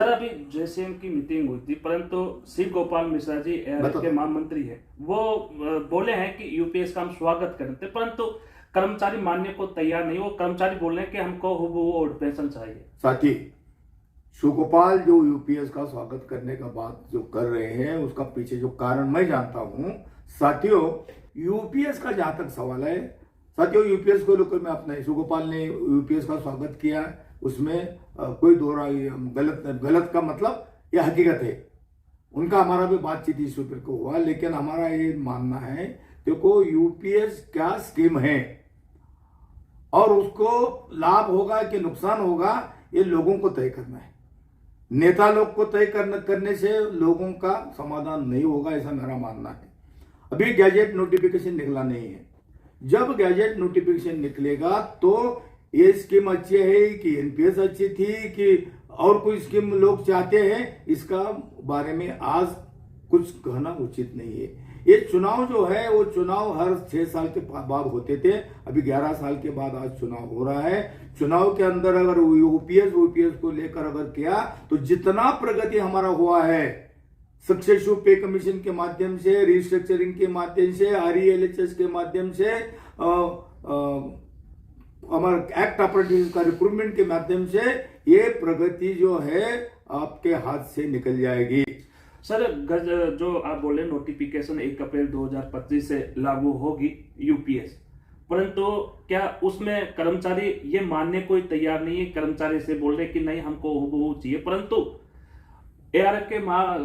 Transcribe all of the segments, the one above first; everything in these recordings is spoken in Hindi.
सर अभी जेसीएम की मीटिंग हुई थी, परंतु शिव गोपाल मिश्रा जी ARF के महामंत्री है, वो बोले हैं कि यूपीएस का हम स्वागत करते, परंतु कर्मचारी मानने को तैयार नहीं। वो कर्मचारी बोल रहे हैं कि हमको हुबहू ओल्ड पेंशन चाहिए। साथी, शिवगोपाल जो यूपीएस का स्वागत करने का बात जो कर रहे हैं उसका पीछे जो कारण मैं जानता हूं। साथियों, यूपीएस का जहां तक सवाल है, साथियों यूपीएस को लेकर मैं अपना शिवगोपाल ने यूपीएस का स्वागत किया, उसमें कोई दोहरा गलत का मतलब यह हकीकत है। उनका हमारा भी बातचीत इस पर को हुआ, लेकिन हमारा ये मानना है देखो यूपीएस क्या स्कीम है और उसको लाभ होगा कि नुकसान होगा ये लोगों को तय करना है। नेता लोग को तय करने से लोगों का समाधान नहीं होगा, ऐसा मेरा मानना है। अभी गैजेट नोटिफिकेशन निकला नहीं है। जब गैजेट नोटिफिकेशन निकलेगा तो ये स्कीम अच्छी है कि एनपीएस अच्छी थी कि और कोई स्कीम लोग चाहते हैं, इसका बारे में आज कुछ कहना उचित नहीं है। ये चुनाव जो है वो चुनाव हर 6 साल के बाद होते थे, अभी 11 साल के बाद आज चुनाव हो रहा है। चुनाव के अंदर अगर यूपीएस को लेकर अगर किया तो जितना प्रगति हमारा हुआ है सक्सेसिव पे कमीशन के माध्यम से, रिस्ट्रक्चरिंग के माध्यम से, RELHS के माध्यम से, हमारा एक्ट अप्रेंटिस का रिक्रूटमेंट के माध्यम से ये प्रगति जो है आपके हाथ से निकल जाएगी। सर जो आप बोले नोटिफिकेशन 1 अप्रैल 2025 से लागू होगी यूपीएस, परंतु क्या उसमें कर्मचारी ये मानने को तैयार नहीं है। कर्मचारी से बोल रहे कि नहीं हमको हुबहू चाहिए, परंतु ARF के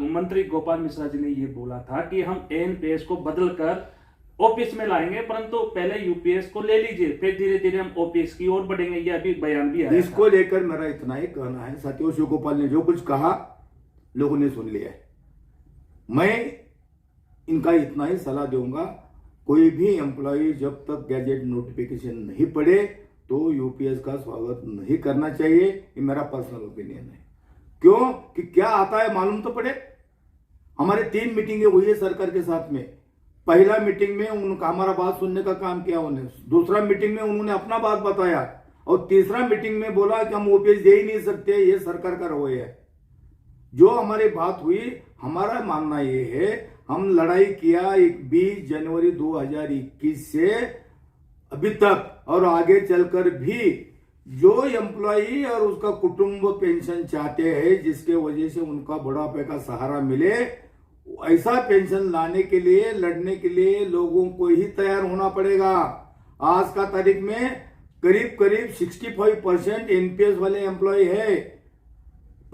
मंत्री गोपाल मिश्रा जी ने ये बोला था कि हम एनपीएस को बदलकर ओपीएस में लाएंगे, परंतु पहले यूपीएस को ले लीजिए, फिर धीरे धीरे हम ओपीएस की ओर बढ़ेंगे। ये अभी बयान भी आया। इसको लेकर मेरा इतना ही कहना है साथियों, शिव गोपाल ने जो कुछ कहा लोगों ने सुन लिया है। मैं इनका इतना ही सलाह दूंगा, कोई भी एम्प्लॉय जब तक गैजेट नोटिफिकेशन नहीं पढ़े तो यूपीएस का स्वागत नहीं करना चाहिए। ये मेरा पर्सनल ओपिनियन है। क्यों कि क्या आता है मालूम तो पड़े। हमारे 3 मीटिंगें हुई है सरकार के साथ में। पहला मीटिंग में उनका हमारा बात सुनने का काम किया उन्होंने, दूसरा मीटिंग में उन्होंने अपना बात बताया और तीसरा मीटिंग में बोला कि हम ओपीएस दे ही नहीं सकते, ये सरकार का रवैया है। जो हमारी बात हुई, हमारा मानना ये है, हम लड़ाई किया 20 जनवरी 2021 से अभी तक और आगे चलकर भी जो एम्प्लॉई और उसका कुटुंब पेंशन चाहते हैं जिसके वजह से उनका बुढ़ापे का सहारा मिले, ऐसा पेंशन लाने के लिए लड़ने के लिए लोगों को ही तैयार होना पड़ेगा। आज का तारीख में करीब 65% एनपीएस वाले एम्प्लॉय है,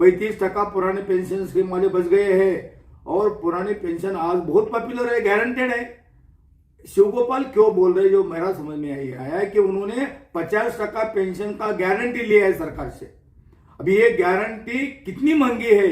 35% पुराने पेंशन स्कीम वाले बच गए हैं और पुरानी पेंशन आज बहुत पॉपुलर है, गारंटेड है। शिवगोपाल क्यों बोल रहे, जो मेरा समझ में आया है कि उन्होंने 50% पेंशन का गारंटी लिया है सरकार से। अभी ये गारंटी कितनी महंगी है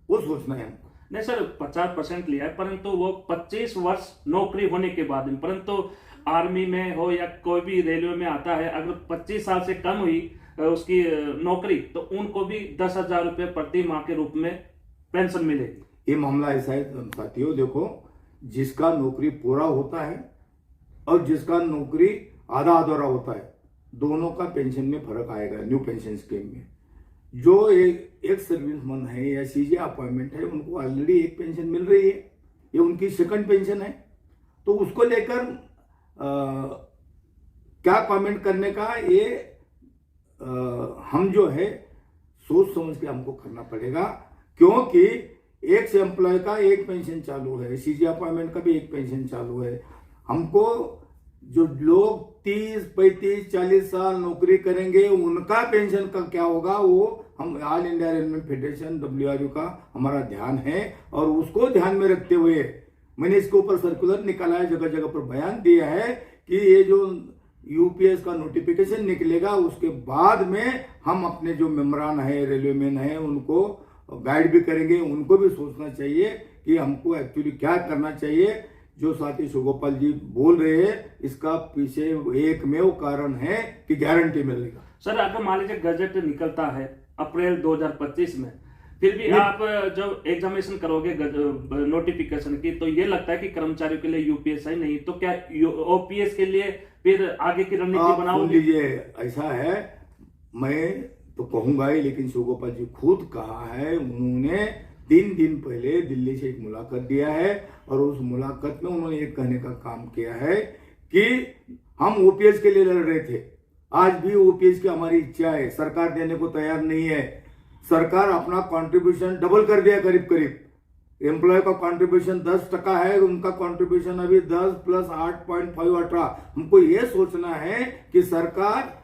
वो सोचना है हमको। नहीं सर, 50% लिया है, परंतु वो 25 वर्ष नौकरी होने के बाद में, परंतु आर्मी में हो या कोई भी रेलवे में आता है, अगर 25 साल से कम हुई उसकी नौकरी तो उनको भी 10,000 रुपये प्रति माह के रूप में पेंशन मिलेगी। ये मामला ऐसा है साथियों, देखो जिसका नौकरी पूरा होता है और जिसका नौकरी आधा अधूरा होता है, दोनों का पेंशन में फर्क आएगा। न्यू पेंशन स्कीम में जो एक सर्विसमैन है या सीजे अपॉइंटमेंट है, उनको ऑलरेडी एक पेंशन मिल रही है, ये उनकी सेकंड पेंशन है। तो उसको लेकर क्या कमेंट करने का, ये हम जो है सोच समझ के हमको करना पड़ेगा। क्योंकि एक एम्प्लॉय का एक पेंशन चालू है, सीजे अपॉइंटमेंट का भी एक पेंशन चालू है। हमको जो लोग 30, 35, 40 साल नौकरी करेंगे उनका पेंशन का क्या होगा, वो हम all India railway federation WRU का हमारा ध्यान है और उसको ध्यान में रखते हुए मैंने इसके ऊपर सर्कुलर निकाला है, जगह जगह पर बयान दिया है कि ये जो यूपीएस का नोटिफिकेशन निकलेगा उसके बाद में हम अपने जो मेम्बरान है, रेलवे मैन है, उनको गाइड भी करेंगे। उनको भी सोचना चाहिए कि हमको एक्चुअली क्या करना चाहिए। जो साथी शिवगोपाल जी बोल रहे हैं इसका पीछे एकमेव कारण है कि गारंटी मिलेगा। सर अगर मान लीजिए गजट निकलता है अप्रैल 2025 में, फिर भी आप जब एग्जामिनेशन करोगे नोटिफिकेशन की, तो ये लगता है कि कर्मचारियों के लिए यूपीएस है नहीं, तो क्या ओपीएस के लिए फिर आगे की रणनीति बनाओगे? लीजिए, ऐसा है, मैं तो कहूंगा ही, लेकिन शिवगोपाल जी खुद कहा है, उन्होंने 3 दिन पहले दिल्ली से एक मुलाकात दिया है और उस मुलाकात में उन्होंने एक कहने का काम किया है कि हम ओपीएस के लिए लड़ रहे थे, आज भी ओपीएस की हमारी इच्छा है, सरकार देने को तैयार नहीं है। सरकार अपना कंट्रीब्यूशन डबल कर दिया करीब करीब। एम्प्लॉय का कंट्रीब्यूशन 10% है, उनका कंट्रीब्यूशन अभी 10 + 8.5 18। हमको ये सोचना है कि सरकार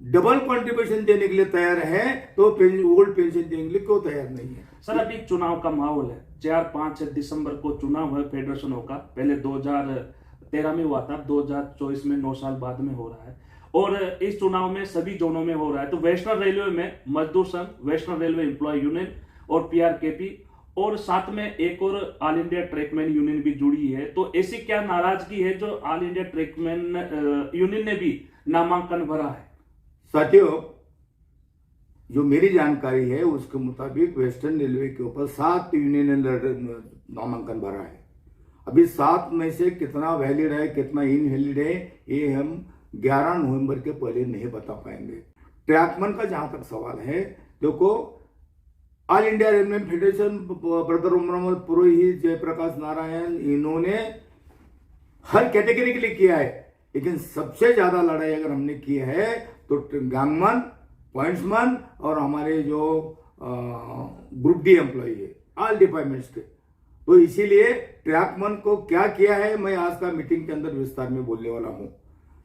डबल कंट्रीब्यूशन देने के लिए तैयार है तो ओल्ड पेंशन देने के लिए क्यों तैयार नहीं है। सर अभी चुनाव का माहौल है, 4-5 दिसंबर को चुनाव है फेडरेशनों का, पहले 2013 में हुआ था, 2024 में 9 साल बाद में हो रहा है और इस चुनाव में सभी जोनों में हो रहा है। तो वेस्टर्न रेलवे में मजदूर संघ, वेस्टर्न रेलवे एम्प्लॉय यूनियन और पीआरकेपी और साथ में एक और ऑल इंडिया ट्रैकमैन यूनियन भी जुड़ी है। तो ऐसी क्या नाराजगी है जो ऑल इंडिया ट्रैकमैन यूनियन ने भी नामांकन भरा है? साथियों, जो मेरी जानकारी है उसके मुताबिक वेस्टर्न रेलवे के ऊपर 7 यूनियन ने नामांकन भरा है। अभी 7 में से कितना वैलिड है कितना इनवैलिड है ये हम 11 नवंबर के पहले नहीं बता पाएंगे। ट्रैकमैन का जहां तक सवाल है, देखो all India railway federation, brother Umramal Purohit, Jayaprakash Narayan, इन्होंने हर कैटेगरी के लिए किया है, लेकिन सबसे ज्यादा लड़ाई अगर हमने की है तो गैंगमैन, पॉइंट्समैन और हमारे जो ग्रुप डी एम्प्लॉय है ऑल डिपार्टमेंट्स के। तो इसीलिए ट्रैकमैन को क्या किया है मैं आज का मीटिंग के अंदर विस्तार में बोलने वाला हूं।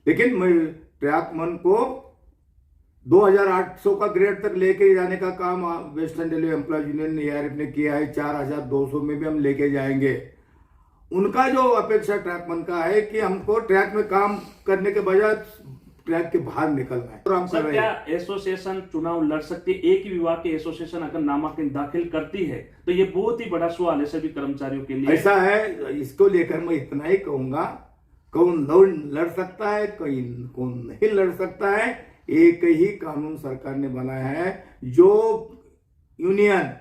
लेकिन मैं ट्रैकमैन को 2800 का ग्रेड तक लेके जाने का काम western railway employ union ARF ने किया है। 4200 में भी हम लेके जाएंगे। उनका जो अपेक्षा ट्रैकमैन का है कि हमको ट्रैक में काम करने के बजाय ट्रैक के बाहर निकलना है। तो सर क्या एसोसिएशन चुनाव लड़ सकती है? एक ही विभाग की एसोसिएशन अगर नामांकन दाखिल करती है तो ये बहुत ही बड़ा सवाल है सभी कर्मचारियों के लिए। ऐसा है, इसको लेकर मैं इतना ही कहूंगा, कौन लड़ सकता है कौन नहीं लड़ सकता है। एक ही कानून सरकार ने बनाया है, जो यूनियन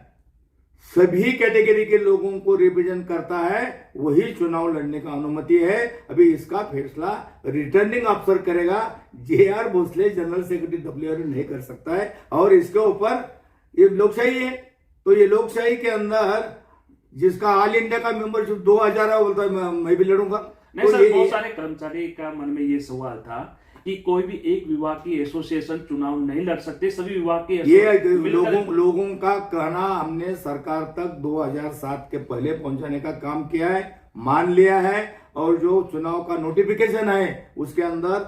सभी कैटेगरी के लोगों को रिप्रेजेंट करता है वही चुनाव लड़ने का अनुमति है। अभी इसका फैसला रिटर्निंग अफसर करेगा, JR Bhosle general secretary WR नहीं कर सकता है। और इसके ऊपर ये लोकशाही है, तो ये लोकशाही के अंदर जिसका ऑल इंडिया का मेंबरशिप 2000 है बोलता है मैं भी लड़ूंगा। नहीं सर, बहुत सारे कर्मचारी का मन में ये सवाल था कि कोई भी एक विभाग की एसोसिएशन चुनाव नहीं लड़ सकते, सभी विभाग की ये लोगों का कहना हमने सरकार तक 2007 के पहले पहुंचाने का काम किया है, मान लिया है। और जो चुनाव का नोटिफिकेशन है उसके अंदर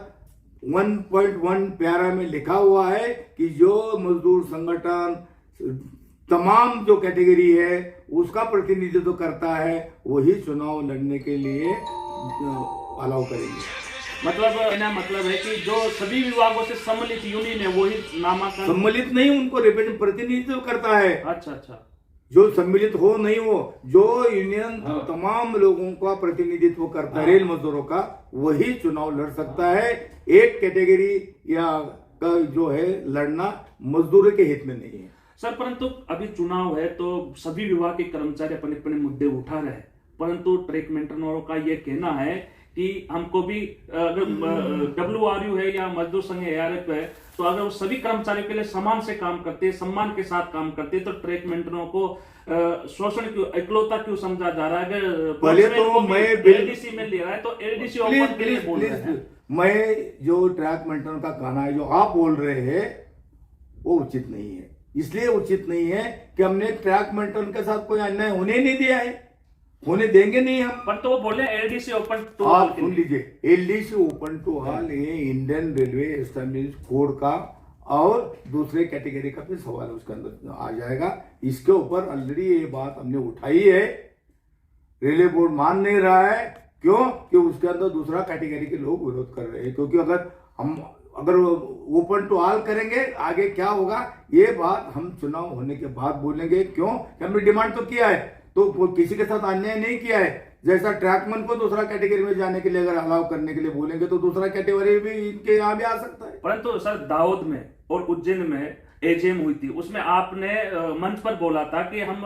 1.1 प्यारा में लिखा हुआ है कि जो मजदूर संगठन तमाम जो कैटेगरी है उसका प्रतिनिधित्व करता है वही चुनाव लड़ने के लिए अलाउ करेंगे। मतलब है कि जो सभी विभागों से सम्मिलित यूनियन है वही नामांकन, सम्मिलित नहीं, उनको प्रतिनिधित्व करता है। अच्छा, जो सम्मिलित हो नहीं हो, जो यूनियन तमाम लोगों का प्रतिनिधित्व करता है, रेल मजदूरों का, वही चुनाव लड़ सकता है। एक कैटेगरी या का जो है लड़ना मजदूरों के हित में नहीं है। सर परंतु अभी चुनाव है तो सभी विभाग के कर्मचारी अपने अपने मुद्दे उठा रहे हैं, परंतु ट्रैक मेंटेनरों का यह कहना है कि हमको भी अगर डब्ल्यूआरयू है या मजदूर संघ एआरएफ है तो अगर वो सभी कर्मचारियों के लिए समान से काम करते, सम्मान के साथ काम करते, तो ट्रैक मेंटेनरों को शोषण क्यों, इकलौता क्यों समझा जा रहा है? अगर पहले तो मैं एलडीसी में ले रहा है तो एलडीसी ओपन के लिए बोल रहे हैं। मैं जो ट्रैक मेंटेनर का कहना है जो आप बोल रहे हैं वो उचित नहीं है। इसलिए उचित नहीं है कि हमने ट्रैक मेंटेनर के साथ कोई अन्याय होने नहीं दिया है, होने देंगे नहीं हम। पर तो वो बोले एलडीसी ओपन टू ऑल, सुन लीजिए, एलडीसी ओपन टू ऑल ये इंडियन रेलवे एस्टैब्लिश कोड का और दूसरे कैटेगरी का भी सवाल उसके अंदर आ जाएगा। इसके ऊपर ऑलरेडी ये बात हमने उठाई है, रेलवे बोर्ड मान नहीं रहा है। क्यों? कि उसके अंदर दूसरा कैटेगरी के लोग विरोध कर रहे हैं। क्योंकि अगर ओपन टू ऑल करेंगे आगे क्या होगा ये बात हम चुनाव होने के बाद बोलेंगे। क्यों? हमने डिमांड तो किया है, तो किसी के साथ अन्याय नहीं किया है। जैसा ट्रैकमैन को दूसरा कैटेगरी में जाने के लिए अगर अलाउ करने के लिए बोलेंगे तो दूसरा कैटेगरी भी इनके यहाँ भी आ सकता है। परंतु सर दाऊद में और उज्जैन में एजेम हुई थी, उसमें आपने मंच पर बोला था कि हम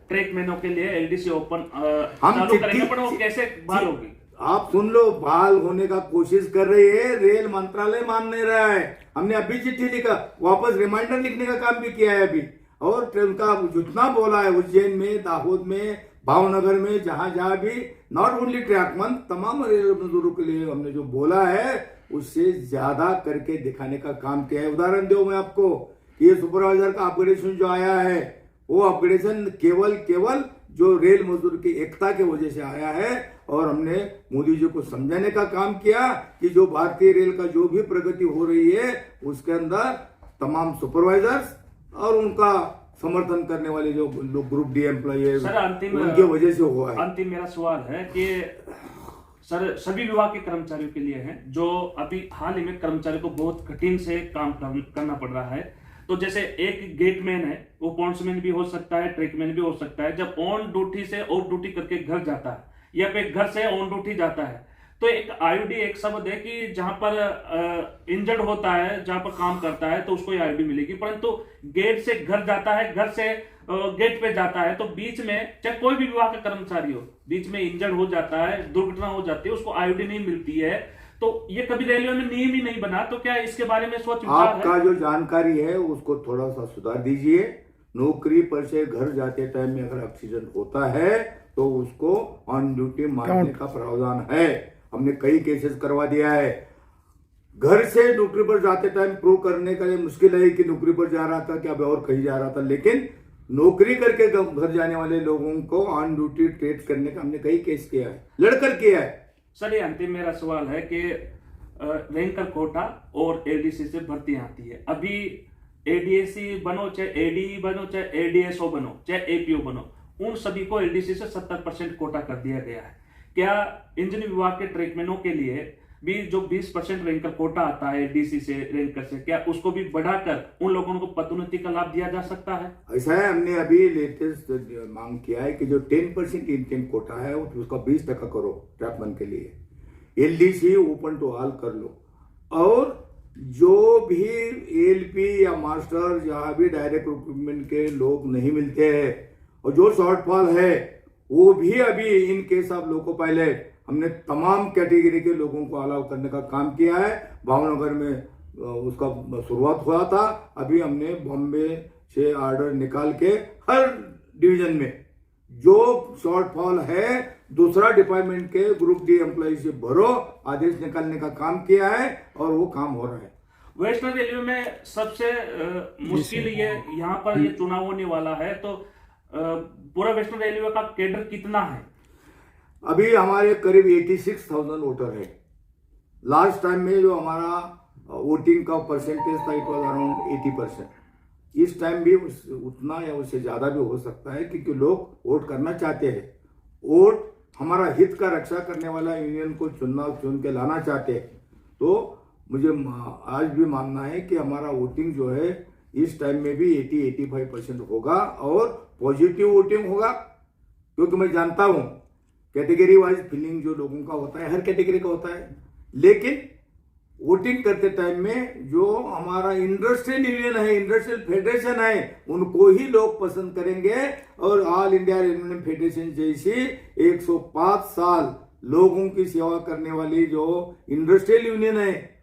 ट्रैकमैनों के लिए एलडीसी ओपन चालू करेंगे, पर वो कैसे बात होगी? आप सुन लो, बहाल होने का कोशिश कर रही है, रेल मंत्रालय मान नहीं रहा है। हमने अभी चिट्ठी लिखा, वापस रिमाइंडर लिखने का काम भी किया है अभी। और ट्रेन का जितना बोला है उज्जैन में, दाहोद में, भावनगर में, जहां जहां भी, नॉट ओनली ट्रैकमन, तमाम रेल मजदूरों के लिए हमने जो बोला है उससे ज्यादा करके दिखाने का काम किया है। उदाहरण दो मैं आपको, ये सुपरवाइजर का अपग्रेडेशन जो आया है, वो अपग्रेडेशन केवल जो रेल मजदूर की एकता के वजह से आया है। और हमने मोदी जी को समझाने का काम किया कि जो भारतीय रेल का जो भी प्रगति हो रही है उसके अंदर तमाम सुपरवाइजर्स और उनका समर्थन करने वाले जो लोग ग्रुप डी एम्प्लॉय है, उनके वजह से हुआ है। अंतिम मेरा सवाल है कि सर, सभी विभाग के कर्मचारियों के लिए है जो अभी हाल ही में कर्मचारियों को बहुत कठिन से काम करना पड़ रहा है। तो जैसे एक गेटमैन है, वो पॉइंट्समैन भी हो सकता है, ट्रैकमैन भी हो सकता है। जब ऑन ड्यूटी से ऑफ ड्यूटी करके घर जाता है या फिर घर से ऑन ड्यूटी जाता है, तो एक आईडी एक शब्द है कि जहां पर इंजर्ड होता है, जहां पर काम करता है तो उसको आईडी मिलेगी। परंतु गेट से घर जाता है, घर से गेट पे जाता है, तो बीच में चाहे कोई भी विभाग का कर्मचारी हो, बीच में इंजर्ड हो जाता है, दुर्घटना हो जाती है, उसको आईडी नहीं मिलती है। तो ये कभी रेलवे में नियम ही नहीं बना, तो क्या इसके बारे में सोच विचार है? आपका जो जानकारी है उसको थोड़ा सा सुधार दीजिए। नौकरी पर से घर जाते टाइम में अगर एक्सीडेंट होता है तो उसको ऑन ड्यूटी मारने का प्रावधान है। हमने कई केसेस करवा दिया है। घर से नौकरी पर जाते टाइम प्रूव करने का ये मुश्किल है कि नौकरी पर जा रहा था क्या और कहीं जा रहा था, लेकिन नौकरी करके घर जाने वाले लोगों को ऑन ड्यूटी ट्रीट करने का हमने कई केस किया है, लड़कर किया है। सर, ये अंतिम मेरा सवाल है कि रैंकर कोटा और एडीसी से भर्ती आती है। अभी एडीएसी बनो, चाहे एडीई बनो, चाहे एडीएसओ बनो, चाहे एपीओ बनो, उन सभी को एलडीसी से 70% कोटा कर दिया गया है। क्या इंजीनियरिंग विभाग के ट्रेकमैनों के लिए भी जो 20% रैंकर कोटा आता है एलडीसी से, रैंकर से, क्या उसको भी बढ़ाकर उन लोगों को पदोन्नति का लाभ दिया जा सकता है? ऐसा है, हमने अभी लेटेस्ट मांग किया है कि जो 10% इनकम कोटा है उसका 20% करो ट्रैकमैन के लिए। एलडीसी ओपन टू ऑल कर लो। और जो भी एलपी या मास्टर जहां भी डायरेक्ट रिक्रूटमेंट के लोग नहीं मिलते हैं और जो शॉर्टफॉल है वो भी अभी in case of loco pilot हमने तमाम कैटेगरी के लोगों को अलाउ करने का काम किया है। भावनगर में उसका शुरुआत हुआ था, अभी हमने बॉम्बे से ऑर्डर निकाल के हर डिवीजन में जो शॉर्टफॉल है दूसरा डिपार्टमेंट के ग्रुप डी एम्प्लॉय से भरो, आदेश निकालने का काम किया है और वो काम हो रहा है। वेस्टर्न रेलवे में सबसे मुश्किल ये यहाँ पर ये चुनाव होने वाला है, तो पूरा वेस्टर्न रेलवे का कैडर कितना है? अभी हमारे करीब 86,000 वोटर है। लास्ट टाइम में जो हमारा वोटिंग का परसेंटेज था इट वाज अराउंड 80%। इस टाइम भी उतना या उससे ज्यादा भी हो सकता है क्योंकि लोग वोट करना चाहते हैं। वोट हमारा हित का रक्षा करने वाला यूनियन को चुन के लाना चाहते हैं। तो मुझे आज भी मानना है कि हमारा वोटिंग जो है इस टाइम में भी 80-85% होगा और पॉजिटिव वोटिंग होगा, क्योंकि मैं जानता हूं कैटेगरी वाइज फीलिंग जो लोगों का होता है, हर कैटेगरी का होता है, लेकिन वोटिंग करते टाइम में जो हमारा इंडस्ट्रियल यूनियन है, इंडस्ट्रियल फेडरेशन है, उनको ही लोग पसंद करेंगे। और ऑल इंडिया रेलवे फेडरेशन जैसी 105 साल लोगों की सेवा करने वाली जो इंडस्ट्रियल यूनियन है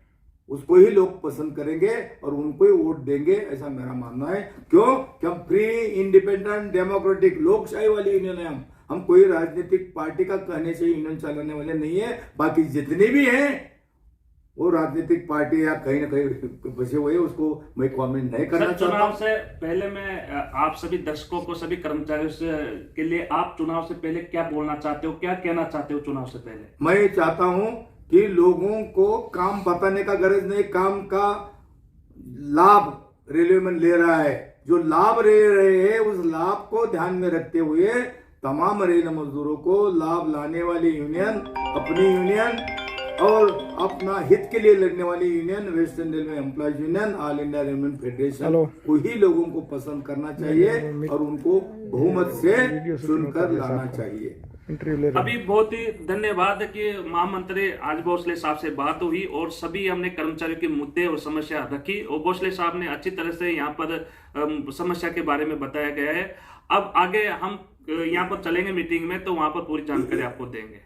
उसको ही लोग पसंद करेंगे और उनको ही वोट देंगे, ऐसा मेरा मानना है। क्यों? कि हम फ्री, इंडिपेंडेंट, डेमोक्रेटिक, लोकशाही वाली यूनियन है। हम कोई राजनीतिक पार्टी का कहने से यूनियन चलाने वाले नहीं है। बाकी जितने भी हैं वो राजनीतिक पार्टी या कहीं ना कहीं बसे हुए, उसको मैं कमेंट नहीं करना चाहता। चुनाव से पहले मैं आप सभी दर्शकों को, सभी कर्मचारियों के लिए आप चुनाव से पहले क्या बोलना चाहते हो, क्या कहना चाहते हो चुनाव से पहले? मैं चाहता हूं कि लोगों को काम बताने का गरज नहीं, काम का लाभ रेलवे में ले रहा है। जो लाभ ले रहे हैं उस लाभ को ध्यान में रखते हुए तमाम रेल मजदूरों को लाभ लाने वाली यूनियन, अपनी यूनियन और अपना हित के लिए लड़ने वाली union western railway employees union, all India railway federation को ही लोगों को पसंद करना चाहिए और उनको बहुमत से चुनकर लाना चाहिए। अभी बहुत ही धन्यवाद कि महामंत्री आज भोसले साहब से बात हुई और सभी हमने कर्मचारियों के मुद्दे और समस्या रखी और भोसले साहब ने अच्छी तरह से यहाँ पर समस्या के बारे में बताया गया है। अब आगे हम यहाँ पर चलेंगे मीटिंग में, तो वहां पर पूरी जानकारी आपको देंगे।